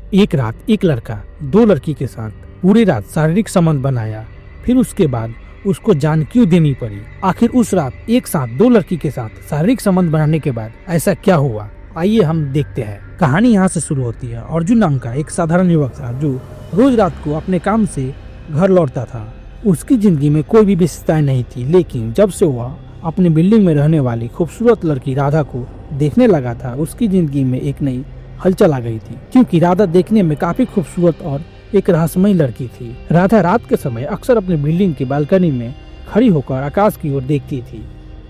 एक रात एक लड़का दो लड़की के साथ पूरी रात शारीरिक संबंध बनाया। फिर उसके बाद उसको जान क्यों देनी पड़ी? आखिर उस रात एक साथ दो लड़की के साथ शारीरिक संबंध बनाने के बाद ऐसा क्या हुआ? आइए हम देखते हैं। कहानी यहाँ से शुरू होती है। अर्जुन नाम का एक साधारण युवक था जो रोज रात को अपने काम से घर लौटता था। उसकी जिंदगी में कोई भी विशेषताएं नहीं थी, लेकिन जब से वह अपनी बिल्डिंग में रहने वाली खूबसूरत लड़की राधा को देखने लगा था, उसकी जिंदगी में एक नई हलचल आ गई थी। क्योंकि राधा देखने में काफी खूबसूरत और एक रहस्यमयी लड़की थी। राधा रात के समय अक्सर अपनी बिल्डिंग की बालकनी में खड़ी होकर आकाश की ओर देखती थी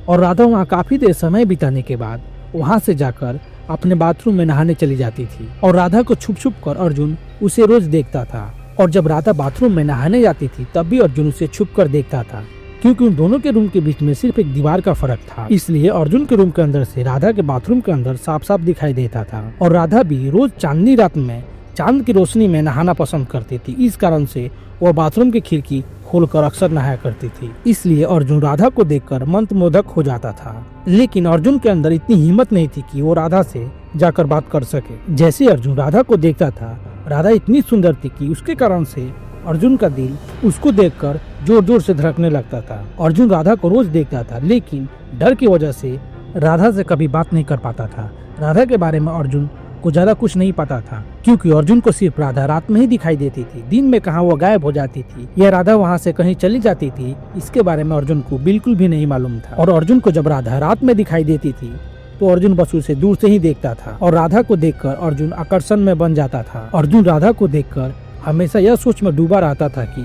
और राधा वहाँ काफी देर समय बिताने के बाद वहाँ से जाकर अपने बाथरूम में नहाने चली जाती थी। और राधा को छुप छुप कर अर्जुन उसे रोज देखता था। और जब राधा बाथरूम में नहाने जाती थी तब भी अर्जुन उसे छुप कर देखता था, क्योंकि उन दोनों के रूम के बीच में सिर्फ एक दीवार का फर्क था। इसलिए अर्जुन के रूम के अंदर से राधा के बाथरूम के अंदर साफ साफ दिखाई देता था। और राधा भी रोज चांदनी रात में चांद की रोशनी में नहाना पसंद करती थी। इस कारण से वह बाथरूम की खिड़की खोलकर अक्सर नहाया करती थी। इसलिए अर्जुन राधा को देखकर मंत्रमुग्ध हो जाता था। लेकिन अर्जुन के अंदर इतनी हिम्मत नहीं थी कि वो राधा से जाकर बात कर सके। जैसे अर्जुन राधा को देखता था, राधा इतनी सुंदर थी कि उसके कारण से अर्जुन का दिल उसको देखकर जोर जोर से धड़कने लगता था। अर्जुन राधा को रोज देखता था, लेकिन डर की वजह से राधा से कभी बात नहीं कर पाता था। राधा के बारे में अर्जुन को ज्यादा कुछ नहीं पता था, क्योंकि अर्जुन को सिर्फ राधा रात में ही दिखाई देती थी। दिन में कहाँ वो गायब हो जाती थी या राधा वहाँ से कहीं चली जाती थी, इसके बारे में अर्जुन को बिल्कुल भी नहीं मालूम था। और अर्जुन को जब राधा रात में दिखाई देती थी तो अर्जुन बस उसे दूर से ही देखता था। और राधा को देखकर अर्जुन आकर्षण में बन जाता था। अर्जुन राधा को देखकर हमेशा यह सोच में डूबा रहता था कि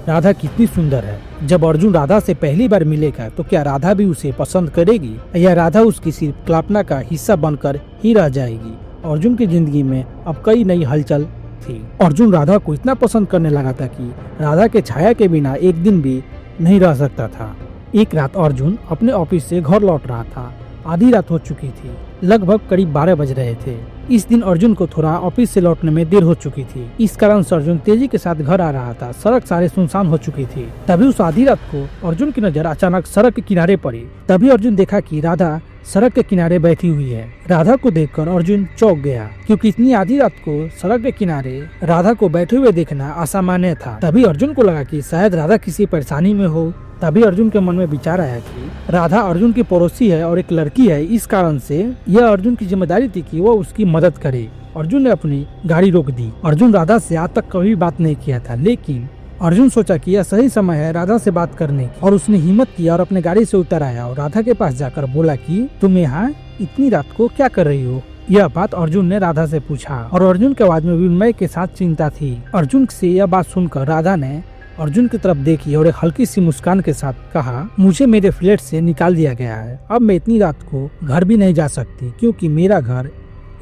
राधा कितनी सुंदर है। जब अर्जुन राधा से पहली बार मिलेगा तो क्या राधा भी उसे पसंद करेगी या राधा उसकी सिर्फ कल्पना का हिस्सा बनकर ही रह जाएगी? अर्जुन की जिंदगी में अब कई नई हलचल थी। अर्जुन राधा को इतना पसंद करने लगा था कि राधा के छाया के बिना एक दिन भी नहीं रह सकता था। एक रात अर्जुन अपने ऑफिस से घर लौट रहा था। आधी रात हो चुकी थी, लगभग करीब 12 बज रहे थे। इस दिन अर्जुन को थोड़ा ऑफिस से लौटने में देर हो चुकी थी। इस कारण से अर्जुन तेजी के साथ घर आ रहा था। सड़क सारे सुनसान हो चुकी थी। तभी उस आधी रात को अर्जुन की नजर अचानक सड़क के किनारे पड़ी। तभी अर्जुन देखा कि राधा सड़क के किनारे बैठी हुई है। राधा को देखकर अर्जुन चौंक गया, क्योंकि इतनी आधी रात को सड़क के किनारे राधा को बैठे हुए देखना असामान्य था। तभी अर्जुन को लगा कि शायद राधा किसी परेशानी में हो। तभी अर्जुन के मन में विचार आया कि राधा अर्जुन की पड़ोसी है और एक लड़की है, इस कारण से यह अर्जुन की जिम्मेदारी थी कि वो उसकी मदद करे। अर्जुन ने अपनी गाड़ी रोक दी। अर्जुन राधा से आज तक कभी बात नहीं किया था, लेकिन अर्जुन सोचा कि यह सही समय है राधा से बात करने की। और उसने हिम्मत किया और अपने गाड़ी से उतर आया और राधा के पास जाकर बोला कि तुम यहाँ इतनी रात को क्या कर रही हो? यह बात अर्जुन ने राधा से पूछा और अर्जुन के आवाज में विस्मय के साथ चिंता थी। अर्जुन से यह बात सुनकर राधा ने अर्जुन की तरफ देखी और एक हल्की सी मुस्कान के साथ कहा, मुझे मेरे फ्लैट से निकाल दिया गया है। अब मैं इतनी रात को घर भी नहीं जा सकती, क्योंकि मेरा घर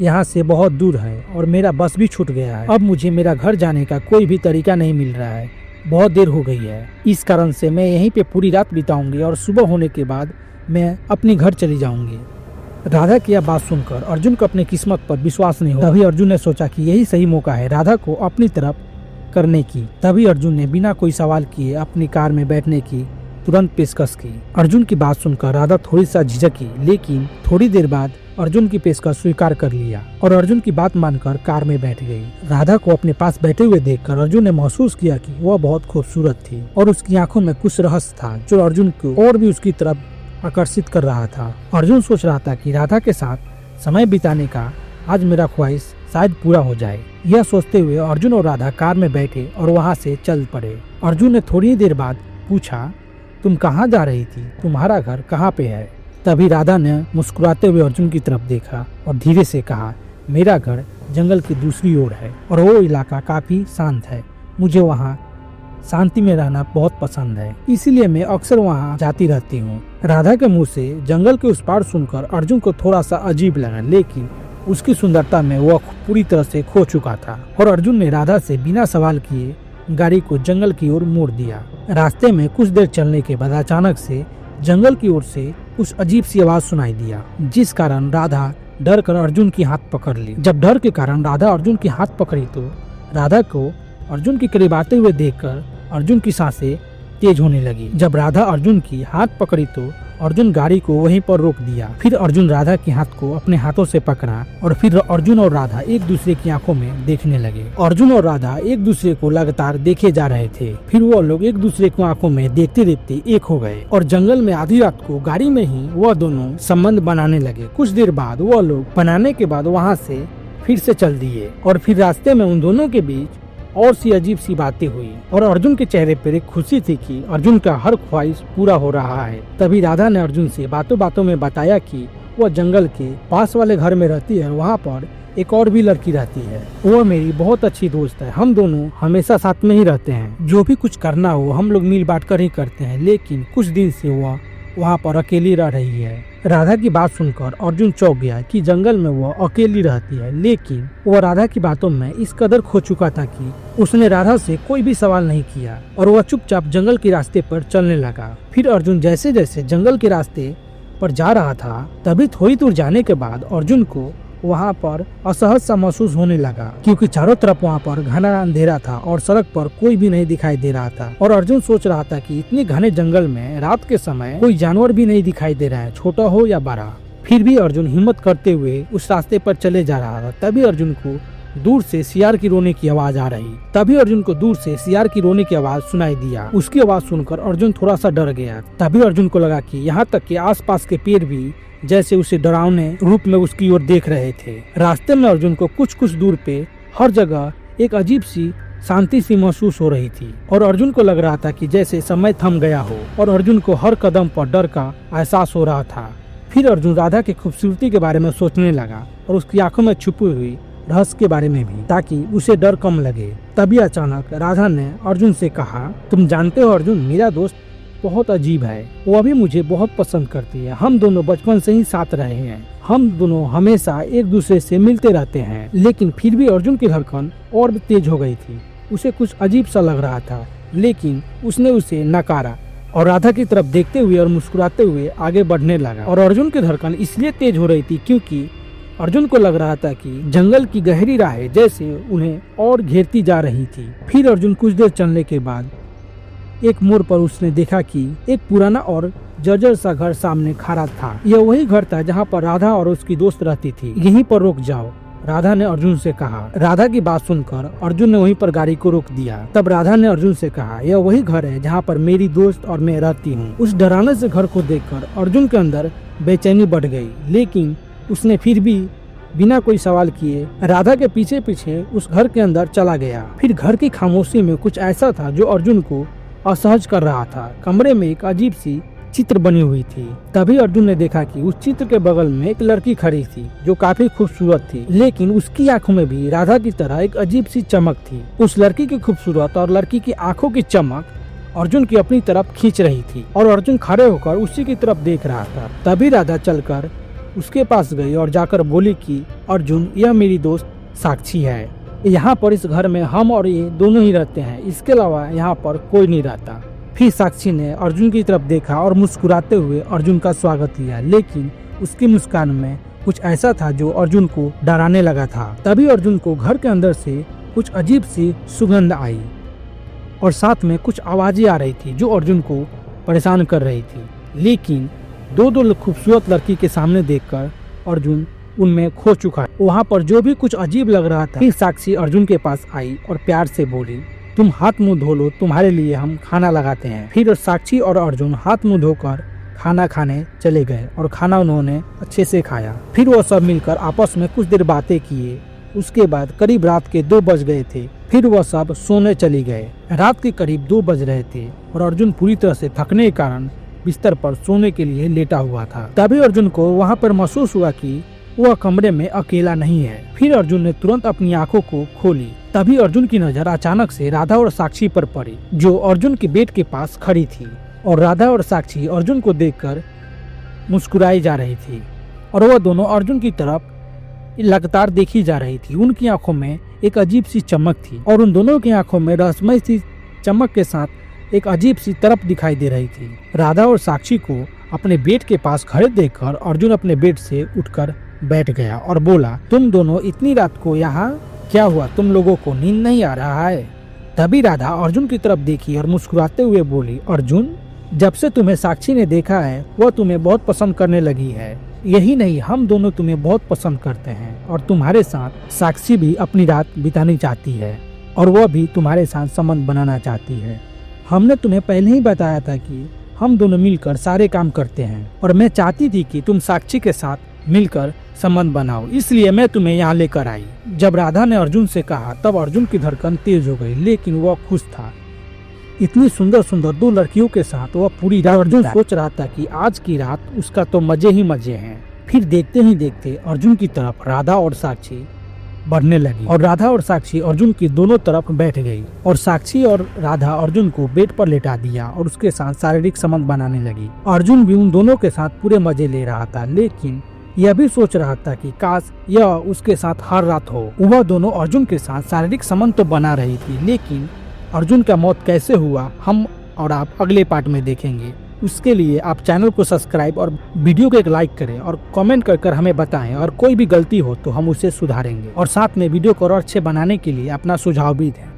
यहाँ से बहुत दूर है और मेरा बस भी छूट गया है। अब मुझे मेरा घर जाने का कोई भी तरीका नहीं मिल रहा है। बहुत देर हो गई है। इस कारण से मैं यहीं पे पूरी रात बिताऊंगी और सुबह होने के बाद मैं अपने घर चली जाऊंगी। राधा की यह बात सुनकर अर्जुन को अपनी किस्मत पर विश्वास नहीं हुआ। तभी अर्जुन ने सोचा कि यही सही मौका है राधा को अपनी तरफ करने की। तभी अर्जुन ने बिना कोई सवाल किए अपनी कार में बैठने की तुरंत पेशकश की। अर्जुन की बात सुनकर राधा थोड़ी सा झिझकी, लेकिन थोड़ी देर बाद अर्जुन की पेशकश स्वीकार कर लिया और अर्जुन की बात मानकर कार में बैठ गई। राधा को अपने पास बैठे हुए देखकर अर्जुन ने महसूस किया कि वह बहुत खूबसूरत थी और उसकी आंखों में कुछ रहस्य था जो अर्जुन को और भी उसकी तरफ आकर्षित कर रहा था। अर्जुन सोच रहा था कि राधा के साथ समय बिताने का आज मेरा ख्वाहिश शायद पूरा हो जाए। यह सोचते हुए अर्जुन और राधा कार में बैठे और वहाँ से चल पड़े। अर्जुन ने थोड़ी देर बाद पूछा, तुम कहाँ जा रही थी? तुम्हारा घर कहाँ पे है? तभी राधा ने मुस्कुराते हुए अर्जुन की तरफ देखा और धीरे से कहा, मेरा घर जंगल की दूसरी ओर है और वो इलाका काफी शांत है। मुझे वहाँ शांति में रहना बहुत पसंद है, इसीलिए मैं अक्सर वहाँ जाती रहती हूँ। राधा के मुँह से जंगल के उस पार सुनकर अर्जुन को थोड़ा सा अजीब लगा, लेकिन उसकी सुंदरता में वह पूरी तरह से खो चुका था। और अर्जुन ने राधा से बिना सवाल किए गाड़ी को जंगल की ओर मोड़ दिया। रास्ते में कुछ देर चलने के बाद अचानक से जंगल की ओर से कुछ अजीब सी आवाज सुनाई दिया, जिस कारण राधा डर कर अर्जुन की हाथ पकड़ ली। जब डर के कारण राधा अर्जुन की हाथ पकड़ी तो राधा को अर्जुन के करीब आते हुए देखकर अर्जुन की सांसें तेज होने लगी। जब राधा अर्जुन की हाथ पकड़ी तो अर्जुन गाड़ी को वहीं पर रोक दिया। फिर अर्जुन राधा के हाथ को अपने हाथों से पकड़ा और फिर अर्जुन और राधा एक दूसरे की आंखों में देखने लगे। अर्जुन और राधा एक दूसरे को लगातार देखे जा रहे थे। फिर वो लोग एक दूसरे को आंखों में देखते देखते एक हो गए और जंगल में आधी रात को गाड़ी में ही वह दोनों संबंध बनाने लगे। कुछ देर बाद वह लोग बनाने के बाद वहाँ से फिर से चल दिए और फिर रास्ते में उन दोनों के बीच और सी अजीब सी बातें हुई और अर्जुन के चेहरे पर एक खुशी थी कि अर्जुन का हर ख्वाहिश पूरा हो रहा है। तभी राधा ने अर्जुन से बातों बातों में बताया कि वह जंगल के पास वाले घर में रहती है, वहाँ पर एक और भी लड़की रहती है। वह मेरी बहुत अच्छी दोस्त है, हम दोनों हमेशा साथ में ही रहते हैं। जो भी कुछ करना हो हम लोग मिल बांट कर ही करते हैं, लेकिन कुछ दिन से वह वहाँ पर अकेली रह रही है। राधा की बात सुनकर अर्जुन चौंक गया कि जंगल में वह अकेली रहती है, लेकिन वह राधा की बातों में इस कदर खो चुका था कि उसने राधा से कोई भी सवाल नहीं किया और वह चुपचाप जंगल के रास्ते पर चलने लगा। फिर अर्जुन जैसे जैसे जंगल के रास्ते पर जा रहा था, तभी थोड़ी दूर जाने के बाद अर्जुन को वहाँ पर असहज सा महसूस होने लगा, क्योंकि चारों तरफ वहाँ पर घना अंधेरा था और सड़क पर कोई भी नहीं दिखाई दे रहा था। और अर्जुन सोच रहा था कि इतने घने जंगल में रात के समय कोई जानवर भी नहीं दिखाई दे रहा है, छोटा हो या बड़ा। फिर भी अर्जुन हिम्मत करते हुए उस रास्ते पर चले जा रहा था। तभी अर्जुन को दूर से सियार की रोने की आवाज आ रही। तभी अर्जुन को दूर से सियार की रोने की आवाज सुनाई दिया। उसकी आवाज सुनकर अर्जुन थोड़ा सा डर गया। तभी अर्जुन को लगा कि यहाँ तक कि आसपास के पेड़ भी जैसे उसे डरावने रूप में उसकी ओर देख रहे थे। रास्ते में अर्जुन को कुछ कुछ दूर पे हर जगह एक अजीब सी शांति सी महसूस हो रही थी और अर्जुन को लग रहा था कि जैसे समय थम गया हो और अर्जुन को हर कदम पर डर का एहसास हो रहा था। फिर अर्जुन राधा की खूबसूरती के बारे में सोचने लगा और उसकी आंखों में छुपी हुई रहस्य के बारे में भी, ताकि उसे डर कम लगे। तभी अचानक राधा ने अर्जुन से कहा, तुम जानते हो अर्जुन, मेरा दोस्त बहुत अजीब है, वह भी मुझे बहुत पसंद करती है। हम दोनों बचपन से ही साथ रहे हैं, हम दोनों हमेशा एक दूसरे से मिलते रहते हैं। लेकिन फिर भी अर्जुन की धड़कन और भी तेज हो गई थी। उसे कुछ अजीब सा लग रहा था, लेकिन उसने उसे नकारा और राधा की तरफ देखते हुए और मुस्कुराते हुए आगे बढ़ने लगा। और अर्जुन की धड़कन इसलिए तेज हो रही थी क्योंकि अर्जुन को लग रहा था कि जंगल की गहरी राहें जैसे उन्हें और घेरती जा रही थी। फिर अर्जुन कुछ देर चलने के बाद एक मोड़ पर उसने देखा कि एक पुराना और जर्जर सा घर सामने खड़ा था। यह वही घर था जहाँ पर राधा और उसकी दोस्त रहती थी। यहीं पर रुक जाओ, राधा ने अर्जुन से कहा। राधा की बात सुनकर अर्जुन ने वहीं पर गाड़ी को रोक दिया। तब राधा ने अर्जुन से कहा, यह वही घर है जहाँ पर मेरी दोस्त और मैं रहती हूँ। उस डरावने से घर को देखकर अर्जुन के अंदर बेचैनी बढ़ गई, लेकिन उसने फिर भी बिना कोई सवाल किए राधा के पीछे पीछे उस घर के अंदर चला गया। फिर घर की खामोशी में कुछ ऐसा था जो अर्जुन को असहज कर रहा था। कमरे में एक अजीब सी चित्र बनी हुई थी। तभी अर्जुन ने देखा कि उस चित्र के बगल में एक लड़की खड़ी थी जो काफी खूबसूरत थी, लेकिन उसकी आंखों में भी राधा की तरह एक अजीब सी चमक थी। उस लड़की की खूबसूरत और लड़की की आंखों की चमक अर्जुन की अपनी तरफ खींच रही थी और अर्जुन खड़े होकर उसी की तरफ देख रहा था। तभी राधा चलकर उसके पास गई और जाकर बोली कि अर्जुन, यह मेरी दोस्त साक्षी है। यहाँ पर इस घर में हम और ये दोनों ही रहते हैं, इसके अलावा यहाँ पर कोई नहीं रहता। फिर साक्षी ने अर्जुन की तरफ देखा और मुस्कुराते हुए अर्जुन का स्वागत किया, लेकिन उसकी मुस्कान में कुछ ऐसा था जो अर्जुन को डराने लगा था। तभी अर्जुन को घर के अंदर से कुछ अजीब सी सुगंध आई और साथ में कुछ आवाजें आ रही थी जो अर्जुन को परेशान कर रही थी। लेकिन दो खूबसूरत लड़की के सामने देखकर अर्जुन उनमें खो चुका है। वहाँ पर जो भी कुछ अजीब लग रहा था। फिर साक्षी अर्जुन के पास आई और प्यार से बोली, तुम हाथ मुंह धो लो, तुम्हारे लिए हम खाना लगाते हैं। फिर साक्षी और अर्जुन हाथ मुंह धोकर खाना खाने चले गए और खाना उन्होंने अच्छे से खाया। फिर वो सब मिलकर आपस में कुछ देर बातें किए। उसके बाद करीब रात के 2 बज गए थे। फिर वह सब सोने चली गए। रात के करीब 2 बज रहे थे और अर्जुन पूरी तरह से थकने के कारण बिस्तर पर सोने के लिए लेटा हुआ था। तभी अर्जुन को वहाँ पर महसूस हुआ कि वह कमरे में अकेला नहीं है। फिर अर्जुन ने तुरंत अपनी आंखों को खोली। तभी अर्जुन की नजर अचानक से राधा और साक्षी पर पड़ी, जो अर्जुन के बेड के पास खड़ी थी। और राधा और साक्षी अर्जुन को देखकर मुस्कुराई जा रही थी और वह दोनों अर्जुन की तरफ लगातार देखी जा रही थी। उनकी आंखों में एक अजीब सी चमक थी और उन दोनों की आंखों में रहस्यमय सी चमक के साथ एक अजीब सी तरफ दिखाई दे रही थी। राधा और साक्षी को अपने बेड के पास खड़े देखकर अर्जुन अपने बेड से उठकर बैठ गया और बोला, तुम दोनों इतनी रात को यहाँ क्या हुआ? तुम लोगों को नींद नहीं आ रहा है? तभी राधा अर्जुन की तरफ देखी और मुस्कुराते हुए बोली, अर्जुन, जब से तुम्हें साक्षी ने देखा है वह तुम्हें बहुत पसंद करने लगी है। यही नहीं, हम दोनों तुम्हें बहुत पसंद करते हैं और तुम्हारे साथ साक्षी भी अपनी रात बितानी चाहती है और वह भी तुम्हारे साथ संबंध बनाना चाहती है। हमने तुम्हें पहले ही बताया था कि हम दोनों मिलकर सारे काम करते हैं और मैं चाहती थी कि तुम साक्षी के साथ मिलकर संबंध बनाओ, इसलिए मैं तुम्हें यहाँ लेकर आई। जब राधा ने अर्जुन से कहा तब अर्जुन की धड़कन तेज हो गई, लेकिन वह खुश था। इतनी सुंदर सुंदर 2 लड़कियों के साथ वह पूरी रात अर्जुन सोच रहा था कि आज की रात उसका तो मजे ही मजे हैं। फिर देखते ही देखते अर्जुन की तरफ राधा और साक्षी बढ़ने लगी और राधा और साक्षी अर्जुन की दोनों तरफ बैठ गई और साक्षी और राधा अर्जुन को बेड पर लेटा दिया और उसके साथ शारीरिक संबंध बनाने लगी। अर्जुन भी उन दोनों के साथ पूरे मजे ले रहा था, लेकिन यह भी सोच रहा था कि काश यह उसके साथ हर रात हो। वह दोनों अर्जुन के साथ शारीरिक संबंध तो बना रही थी, लेकिन अर्जुन का मौत कैसे हुआ हम और आप अगले पार्ट में देखेंगे। उसके लिए आप चैनल को सब्सक्राइब और वीडियो को एक लाइक करें और कमेंट कर हमें बताएं, और कोई भी गलती हो तो हम उसे सुधारेंगे और साथ में वीडियो को और अच्छे बनाने के लिए अपना सुझाव भी दें।